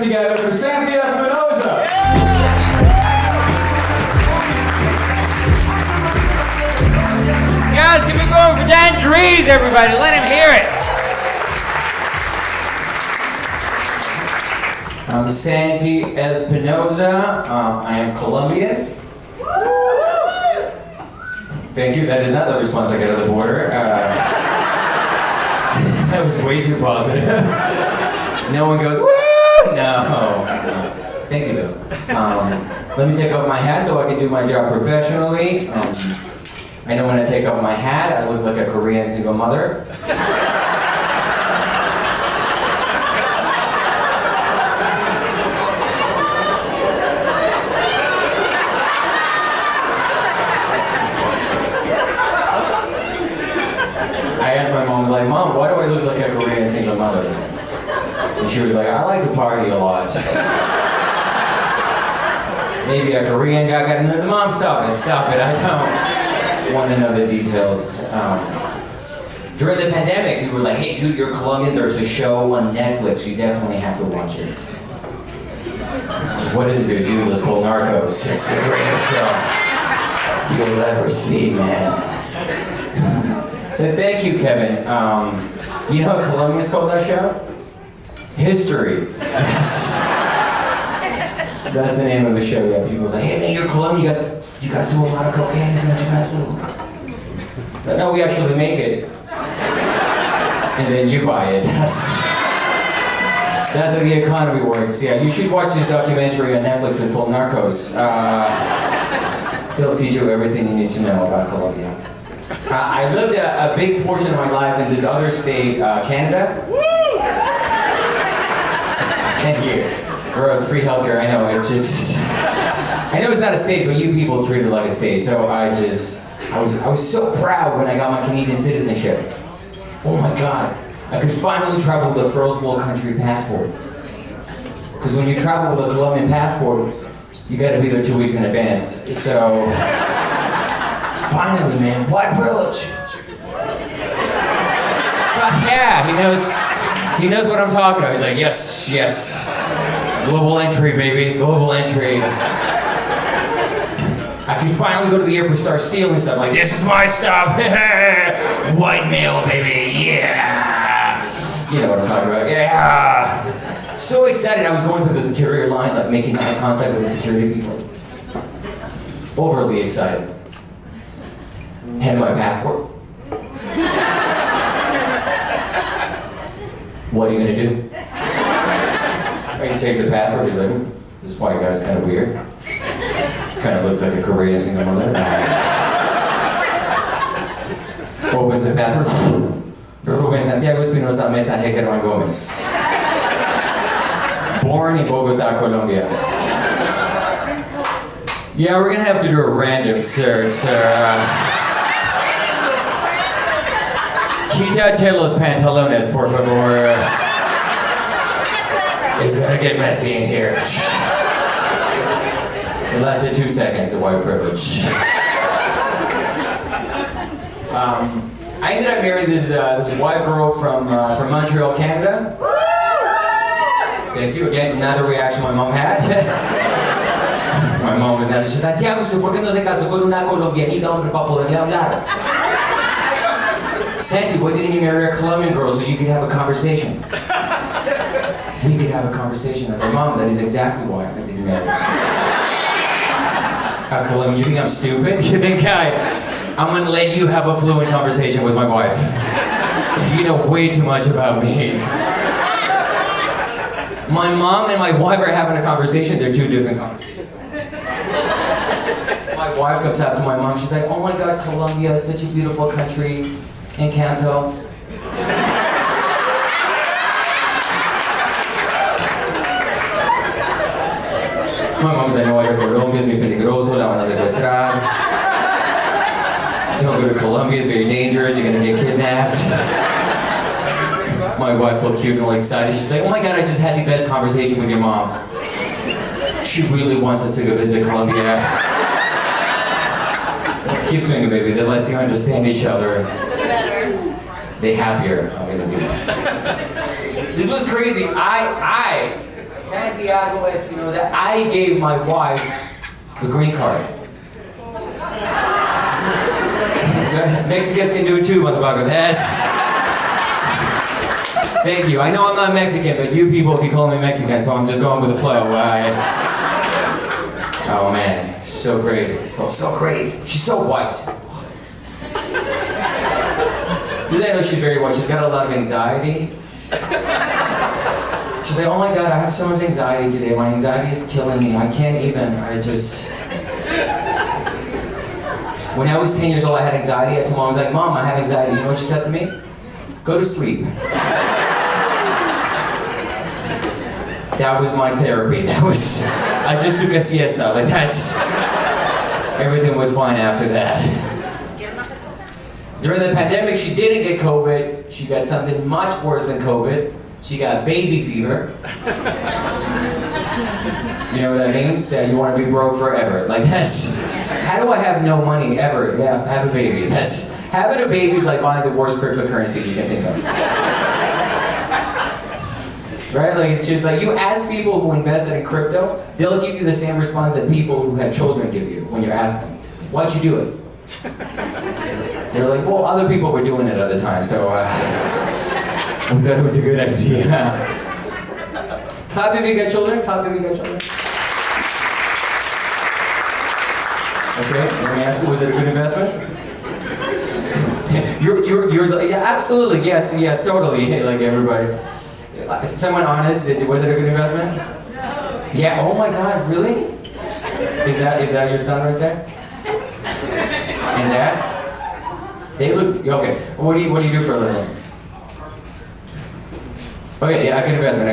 together for Santi Espinosa. Guys, keep it going for Dan Dries, everybody. Let him hear it. I'm Santi Espinosa. I am Colombian. Thank you. That is not the response I get at the border. That was way too positive. No one goes, woo! No. Thank you, though. Let me take off my hat so I can do my job professionally. I know when I take off my hat, I look like a Korean single mother. I asked my mom, I was like, Mom, why do I look like a Korean single mother? And she was like, I like to party a lot. Maybe a Korean guy got in there. Mom, stop it, I don't want to know the details. During the pandemic, people were like, hey dude, you're Colombian, there's a show on Netflix, you definitely have to watch it. What is it, dude? It's called Narcos. It's the greatest show you'll ever see, man. So thank you, Kevin. You know what Colombians call that show? History. That's the name of the show. Yeah, people say, hey man, you're Colombian, you guys do a lot of cocaine, isn't that you guys do? But no, we actually make it. And then you buy it. That's how the economy works. Yeah, you should watch this documentary on Netflix. It's called Narcos. They'll teach you everything you need to know about Colombia. I lived a big portion of my life in this other state, Canada. And here. Gross, free healthcare, I know, it's just... I know it's not a state, but you people treat it like a state, so I was so proud when I got my Canadian citizenship. Oh my God, I could finally travel with a first world country passport. Because when you travel with a Colombian passport, you gotta be there 2 weeks in advance. So, finally man, white privilege. But yeah, he knows what I'm talking about. He's like, yes, yes. Global entry, baby, global entry. I can finally go to the airport and start stealing stuff. Like, this is my stuff. White male, baby, yeah. You know what I'm talking about, yeah. So excited, I was going through the security line, like making eye contact with the security people. Overly excited. Hand my passport. What are you gonna do? He takes the passport, he's like, this white guy's kind of weird. Kind of looks like a Korean single mother. Opens the passport. Ruben Santiago Espinosa Mesa Hekerman Gomez. Born in Bogota, Colombia. Yeah, we're gonna have to do a random search, sir. Quítate los pantalones, por favor. It's gonna get messy in here. It lasted 2 seconds of white privilege. I ended up marrying this white girl from Montreal, Canada. Thank you. Again, another reaction my mom had. My mom was not. She's like, Santiago, ¿por qué no se casó con una colombianita, hombre, para poderle hablar? Santi, why didn't you marry a Colombian girl so you could have a conversation? We could have a conversation. I was like, Mom, that is exactly why I didn't marry a Colombian. You think I'm stupid? You think I'm gonna let you have a fluent conversation with my wife? You know way too much about me. My mom and my wife are having a conversation. They're two different conversations. My wife comes up to my mom. She's like, oh my God, Colombia is such a beautiful country. Encanto. My mom's like, no, vaya a Colombia, es muy peligroso, la van a secuestrar. Don't go to Colombia, it's very dangerous, you're gonna get kidnapped. My wife's so cute and all excited. She's like, oh my God, I just had the best conversation with your mom. She really wants us to go visit Colombia. Keep swinging, baby, that lets you understand each other. They happier. I'm gonna do that. This was crazy. Santi Santiago Espinosa. I gave my wife the green card. Mexicans can do it too, motherfucker. Thank you. I know I'm not Mexican, but you people can call me Mexican, so I'm just going with the flow. Oh man, so great. Feels so great. She's so white. Because I know she's very white. She's got a lot of anxiety. She's like, oh my God, I have so much anxiety today. My anxiety is killing me. I can't even. When I was 10 years old, I had anxiety. I told Mom, I was like, Mom, I have anxiety. You know what she said to me? Go to sleep. That was my therapy. I just took a siesta. Everything was fine after that. During the pandemic, she didn't get COVID. She got something much worse than COVID. She got baby fever. You know what that means? You want to be broke forever. How do I have no money ever? Yeah, have a baby. Having a baby is like buying the worst cryptocurrency you can think of. Right? It's just like you ask people who invested in crypto, they'll give you the same response that people who had children give you when you ask them, why'd you do it? They're like, well, other people were doing it at the time, so I thought it was a good idea. Clap if you got children, clap if you got children. Okay, let me ask you, was it a good investment? Yeah, absolutely, yes, totally, like everybody. Is someone honest? Was it a good investment? Yeah. Oh my God, really? Is that your son right there? And that? They look okay. What do you do for a living? Okay, yeah, a good investment.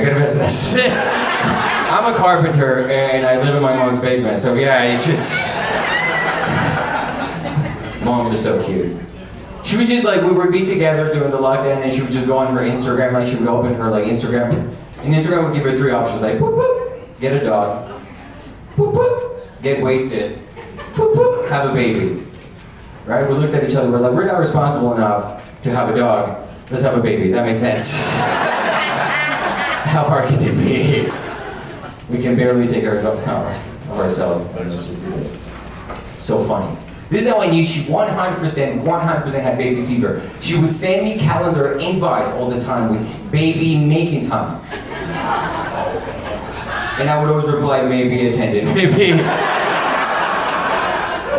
I'm a carpenter and I live in my mom's basement. So yeah, it's just moms are so cute. She would just we would be together during the lockdown and she would just go on her Instagram, she would open her Instagram, and Instagram would give her 3 options, boop boop, get a dog, boop boop, get wasted, boop boop, have a baby. Right? We looked at each other, we're like, we're not responsible enough to have a dog, let's have a baby, that makes sense. How hard can it be? We can barely take ourselves of ourselves, let's just do this. So funny. This is how I knew she 100% had baby fever. She would send me calendar invites all the time with baby making time. And I would always reply, maybe attended, maybe.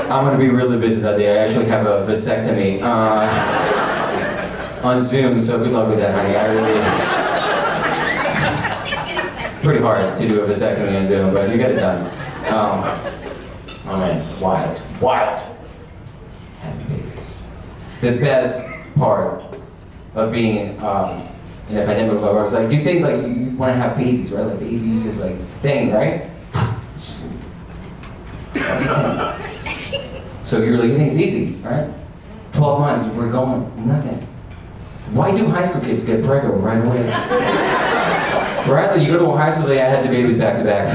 I'm gonna be really busy that day. I actually have a vasectomy on Zoom, so good luck with that, honey. Pretty hard to do a vasectomy on Zoom, but you get it done. Oh man, wild. Having babies. The best part of being in a pandemic, I was like, you think you want to have babies, right? Babies is the thing, right? That's the thing. So you think it's easy, right? 12 months, we're going, nothing. Why do high school kids get pregnant right away? Right? You go to a high school, I had the babies back to back.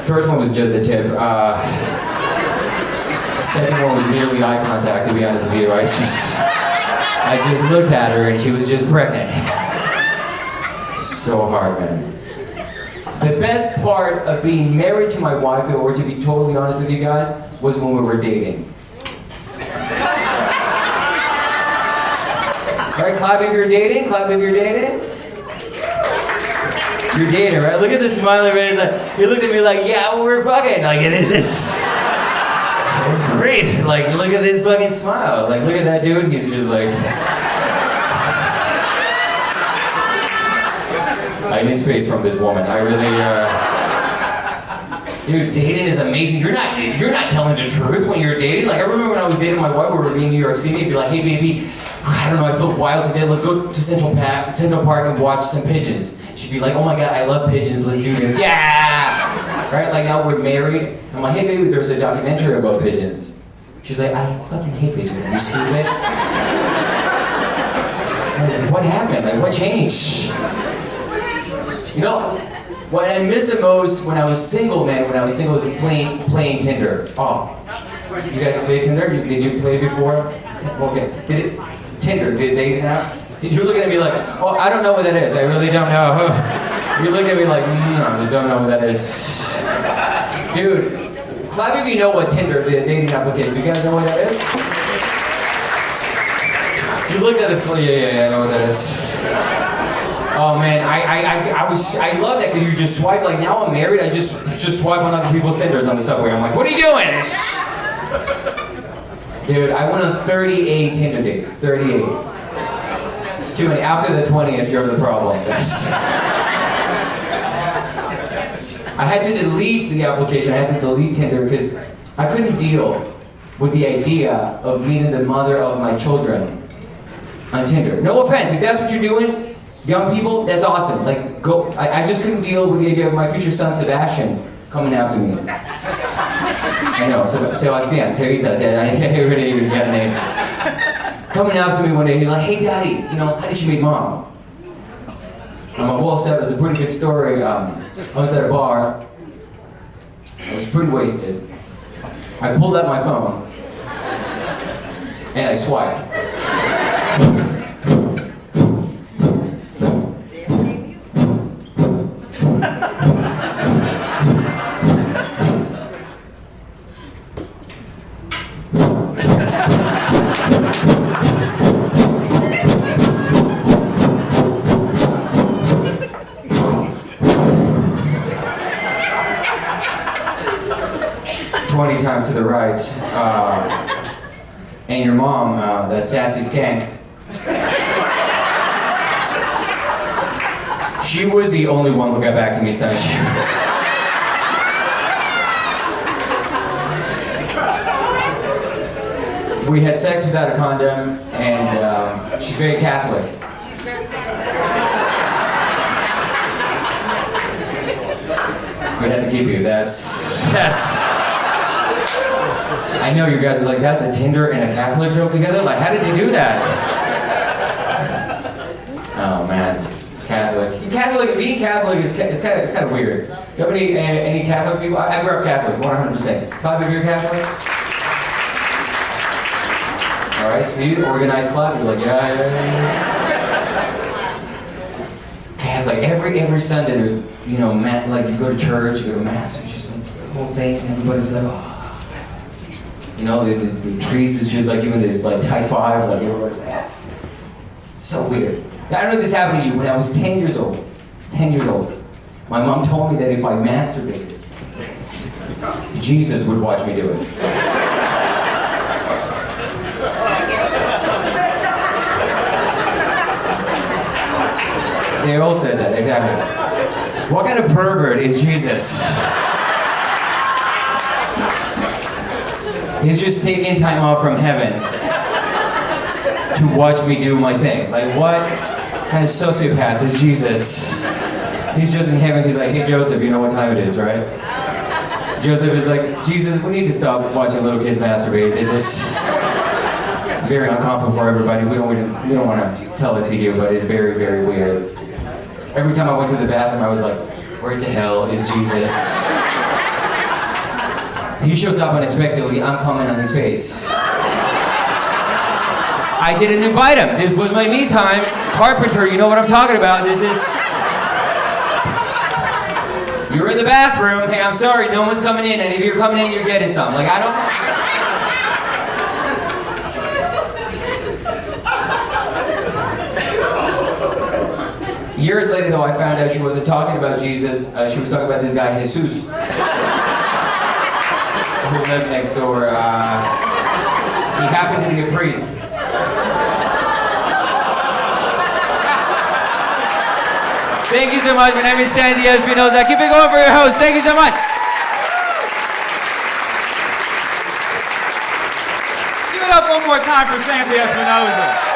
First one was just a tip. Second one was merely eye contact, to be honest with you. I just looked at her and she was just pregnant. So hard, man. The best part of being married to my wife, or to be totally honest with you guys, was when we were dating. Right, clap if you're dating, clap if you're dating. You're dating, right? Look at the smiley face. He looks at me like, yeah, we're fucking. It's great. Look at this fucking smile. Look at that dude. He's just I need space from this woman. I really, Dude, dating is amazing. You're not telling the truth when you're dating. I remember when I was dating my wife, we were in New York City, I'd be like, hey baby, I don't know, I feel wild today. Let's go to Central Park and watch some pigeons. She'd be like, oh my God, I love pigeons. Let's do this. Yeah! Right? Now we're married. I'm like, hey baby, there's a documentary about pigeons. She's like, I fucking hate pigeons. Are you stupid? What happened? What changed? You know, what I miss the most when I was single, was playing Tinder. Oh, you guys play Tinder? Did you play before? Okay. Tinder, did they have? You're looking at me like, oh, I don't know what that is. I really don't know. You look at me like, I don't know what that is. Dude, clap if you know what Tinder, the dating application. Do you guys know what that is? You looked at the yeah, I know what that is. Oh man, I love that because you just swipe. Like now I'm married, I just swipe on other people's Tinders on the subway. I'm like, what are you doing? Dude, I went on 38 Tinder dates. 38. It's too many. After the 20th, you're the problem. I had to delete the application. I had to delete Tinder because I couldn't deal with the idea of meeting the mother of my children on Tinder. No offense, if that's what you're doing, young people, that's awesome. Like, go. I just couldn't deal with the idea of my future son Sebastian coming after me. I know, Sebastian, Territas, yeah, I already got a name. Coming after me one day, he's like, hey daddy, how did you meet mom? I'm like, well, Seb, it's a pretty good story. I was at a bar, I was pretty wasted. I pulled out my phone, and I swiped. 20 times to the right, and your mom, that sassy skank, she was the only one who got back to me saying she was. We had sex without a condom, and she's very Catholic. We had to keep you. That's. I know you guys are like, that's a Tinder and a Catholic joke together? Like, how did they do that? Oh man, it's Catholic. Being Catholic is kind of weird. You have any Catholic people? I grew up Catholic, 100%. Clap if you're Catholic. All right, see, organized clap. You're like, yeah. Catholic. Every Sunday, you go to church, you go to mass, it's just like the whole thing, and everybody's like, oh. The priest is just like giving this tight five, like everybody's like, ah. So weird. I don't know if this happened to you. When I was 10 years old, my mom told me that if I masturbated, Jesus would watch me do it. They all said that, exactly. What kind of pervert is Jesus? He's just taking time off from heaven to watch me do my thing. Like, what kind of sociopath is Jesus? He's just in heaven, he's like, hey Joseph, you know what time it is, right? Joseph is like, Jesus, we need to stop watching little kids masturbate. It's very uncomfortable for everybody. We don't want to tell it to you, but it's very, very weird. Every time I went to the bathroom, I was like, where the hell is Jesus? He shows up unexpectedly, I'm coming on his face. I didn't invite him. This was my me time. Carpenter, you know what I'm talking about. You're in the bathroom. Hey, I'm sorry, no one's coming in, and if you're coming in, you're getting some. Like, I don't... Years later, though, I found out she wasn't talking about Jesus. She was talking about this guy, Jesus, who lived next door. He happened to be a priest. Thank you so much. My name is Santi Espinosa. Keep it going for your host. Thank you so much. Give it up one more time for Santi Espinosa.